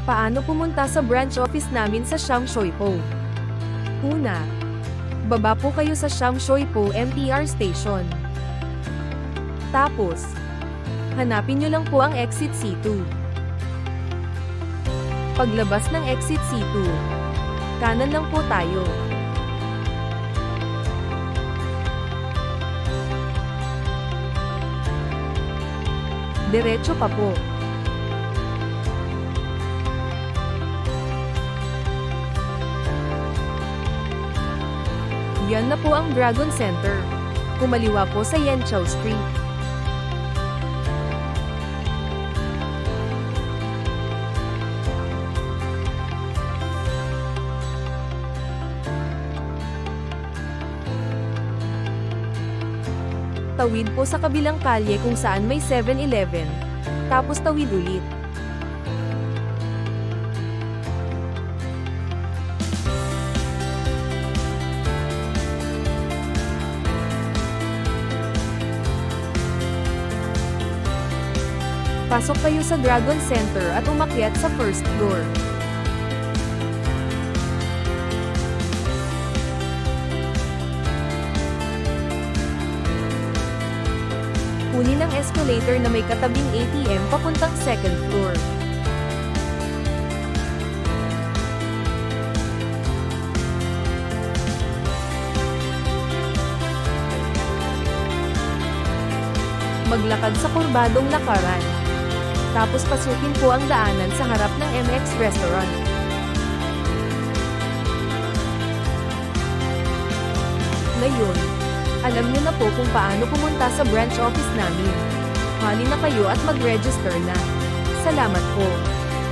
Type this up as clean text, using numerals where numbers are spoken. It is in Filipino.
Paano pumunta sa branch office namin sa Shamshoipo? Una, baba po kayo sa Shamshoipo MTR Station. Tapos, hanapin nyo lang po ang exit C2. Paglabas ng exit C2, kanan lang po tayo. Diretso pa po. Yan na po ang Dragon Center. Kumaliwa po sa Yanqiao Street. Tawid po sa kabilang kalye kung saan may 7-Eleven. Tapos tawid ulit. Pasok kayo sa Dragon Center at umakyat sa first floor. Kunin ang escalator na may katabing ATM papuntang second floor. Maglakad sa kurbadong lakaran. Tapos pasukin po ang daanan sa harap ng MX Restaurant. Ngayon, alam niyo na po kung paano pumunta sa branch office namin. Hali na kayo at mag-register na. Salamat po.